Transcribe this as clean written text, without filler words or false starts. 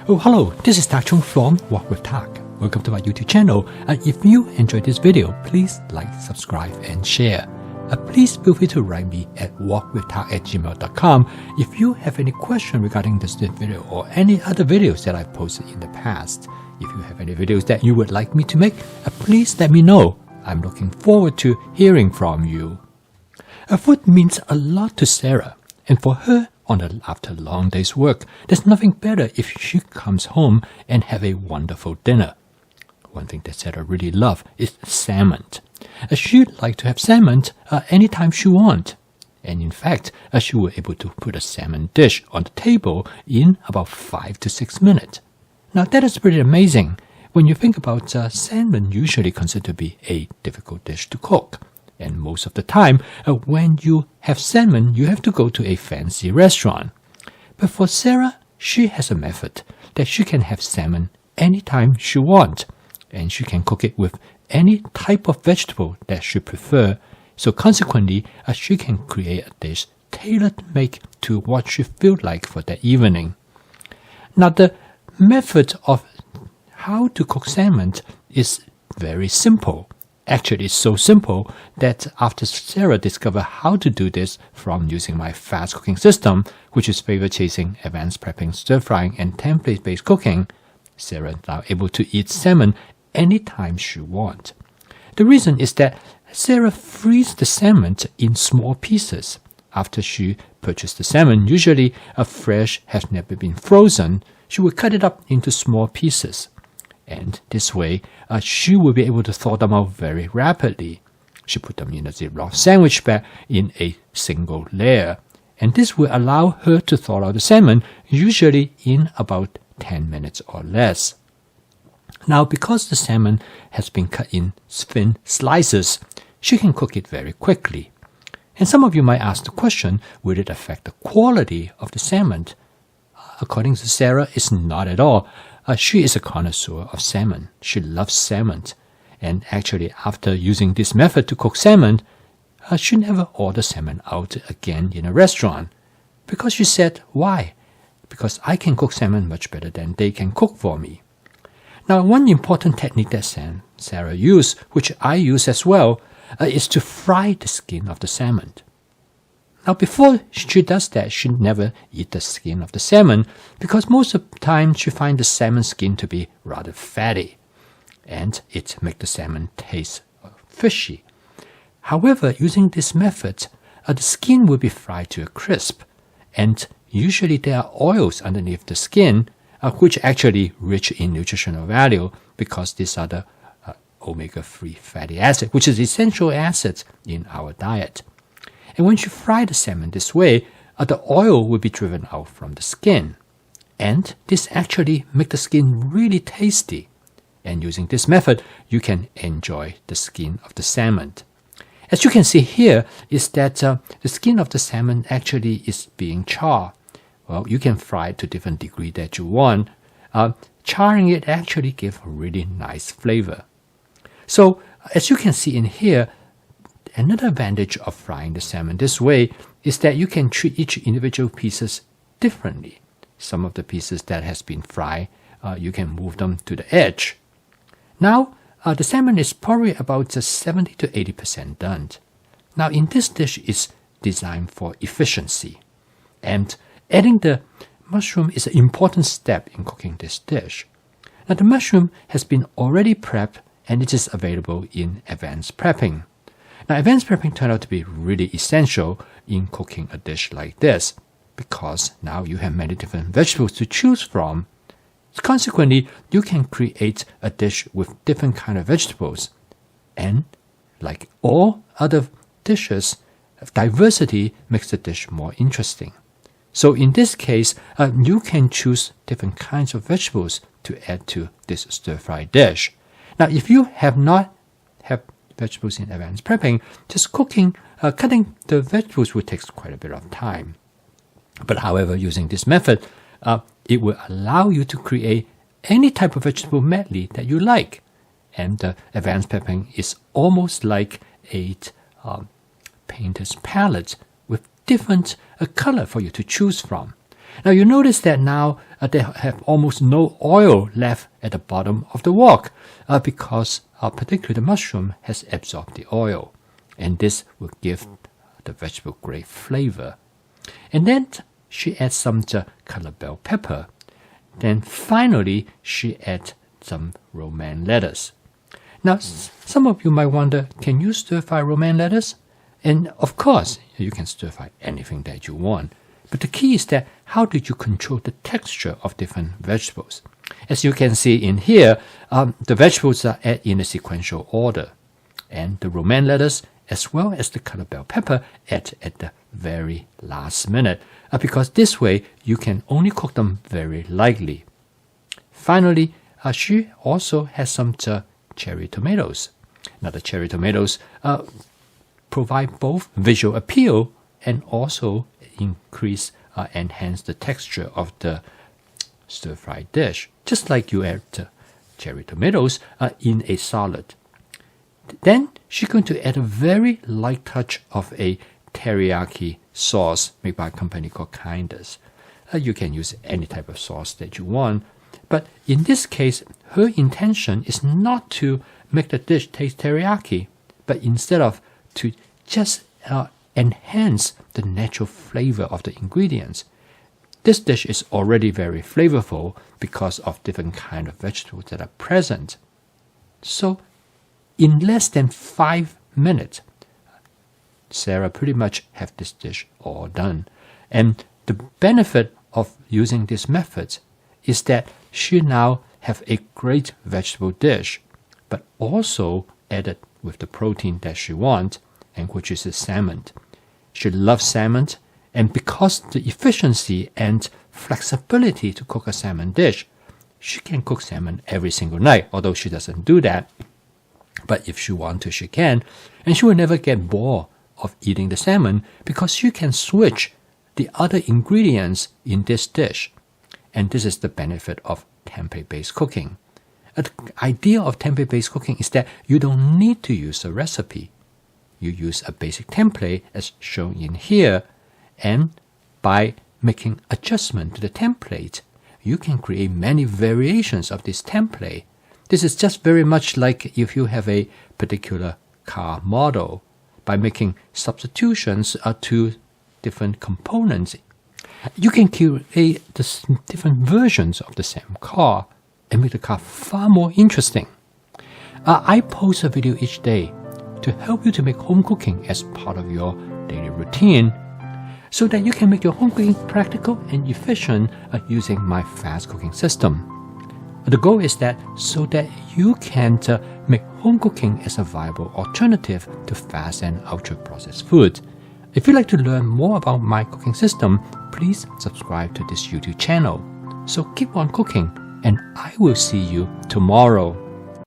Oh, hello, this is Tak Chung from Walk with Tak. Welcome to my YouTube channel. If you enjoyed this video, please like, subscribe, and share. Please feel free to write me at walkwithtak@gmail.com if you have any question regarding this video or any other videos that I've posted in the past. If you have any videos that you would like me to make, please let me know. I'm looking forward to hearing from you. Food means a lot to Sarah, and for her, after a long day's work, there's nothing better if she comes home and have a wonderful dinner. One thing that Sarah really loves is salmon. She'd like to have salmon anytime she wants. And in fact, she was able to put a salmon dish on the table in about 5 to 6 minutes. Now that is pretty amazing. When you think about salmon, usually considered to be a difficult dish to cook. And most of the time, when you have salmon, you have to go to a fancy restaurant. But for Sarah, she has a method that she can have salmon anytime she wants. And she can cook it with any type of vegetable that she prefers. So consequently, she can create a dish tailor-made to what she feels like for that evening. Now, the method of how to cook salmon is very simple. Actually, it's so simple that after Sarah discovered how to do this from using my fast cooking system, which is flavor chasing, advanced prepping, stir frying, and template-based cooking, Sarah is now able to eat salmon anytime she wants. The reason is that Sarah frees the salmon in small pieces. After she purchased the salmon, usually fresh, has never been frozen, she will cut it up into small pieces. And this way, she will be able to thaw them out very rapidly. She put them in a Ziploc sandwich bag in a single layer. And this will allow her to thaw out the salmon, usually in about 10 minutes or less. Now, because the salmon has been cut in thin slices, she can cook it very quickly. And some of you might ask the question, will it affect the quality of the salmon? According to Sarah, it's not at all. She is a connoisseur of salmon. She loves salmon. And actually, after using this method to cook salmon, she never ordered salmon out again in a restaurant. Because she said, why? Because I can cook salmon much better than they can cook for me. Now, one important technique that Sarah used, which I use as well, is to fry the skin of the salmon. Now, before she does that, she never eats the skin of the salmon because most of the time she finds the salmon skin to be rather fatty and it makes the salmon taste fishy. However, using this method, the skin will be fried to a crisp, and usually there are oils underneath the skin which are actually rich in nutritional value because these are the omega-3 fatty acid, which is essential acid in our diet. And when you fry the salmon this way, the oil will be driven out from the skin. And this actually makes the skin really tasty. And using this method, you can enjoy the skin of the salmon. As you can see here, is that the skin of the salmon actually is being charred. Well, you can fry it to different degree that you want. Charring it actually gives a really nice flavor. So, as you can see in here, another advantage of frying the salmon this way is that you can treat each individual pieces differently. Some of the pieces that has been fried, you can move them to the edge. Now, the salmon is probably about 70 to 80% done. Now, in this dish is designed for efficiency. And adding the mushroom is an important step in cooking this dish. Now, the mushroom has been already prepped and it is available in advanced prepping. Now, advanced prepping turned out to be really essential in cooking a dish like this because now you have many different vegetables to choose from. Consequently, you can create a dish with different kind of vegetables. And like all other dishes, diversity makes the dish more interesting. So in this case, you can choose different kinds of vegetables to add to this stir-fry dish. Now, if you have not have vegetables in advanced prepping, just cutting the vegetables will take quite a bit of time. But however, using this method, it will allow you to create any type of vegetable medley that you like. And advanced prepping is almost like a painter's palette with different color for you to choose from. Now you notice that now they have almost no oil left at the bottom of the wok because particularly the mushroom has absorbed the oil, and this will give the vegetable great flavor. And then she adds some color bell pepper. Then finally she adds some romaine lettuce. Now some of you might wonder, can you stir fry romaine lettuce? And of course you can stir fry anything that you want. But the key is that how do you control the texture of different vegetables? As you can see in here, the vegetables are added in a sequential order, and the romaine lettuce as well as the color bell pepper added at the very last minute, because this way you can only cook them very lightly. Finally, she also has some cherry tomatoes. Now the cherry tomatoes provide both visual appeal and also enhance the texture of the stir-fried dish, just like you add cherry tomatoes in a salad. Then she's going to add a very light touch of a teriyaki sauce made by a company called Kindness. You can use any type of sauce that you want, but in this case, her intention is not to make the dish taste teriyaki, but instead of to just enhance the natural flavor of the ingredients. This dish is already very flavorful because of different kind of vegetables that are present. So in less than 5 minutes, Sarah pretty much have this dish all done. And the benefit of using these methods is that she now have a great vegetable dish, but also added with the protein that she wants, and which is the salmon. She loves salmon, and because the efficiency and flexibility to cook a salmon dish, she can cook salmon every single night, although she doesn't do that. But if she wants to, she can, and she will never get bored of eating the salmon because she can switch the other ingredients in this dish. And this is the benefit of template-based cooking. The idea of template-based cooking is that you don't need to use a recipe. You use a basic template as shown in here, and by making adjustment to the template, you can create many variations of this template. This is just very much like if you have a particular car model. By making substitutions to different components, you can create the different versions of the same car and make the car far more interesting. I post a video each day to help you to make home cooking as part of your daily routine so that you can make your home cooking practical and efficient using my fast cooking system. The goal is that so that you can make home cooking as a viable alternative to fast and ultra-processed food. If you'd like to learn more about my cooking system, please subscribe to this YouTube channel. So keep on cooking, and I will see you tomorrow.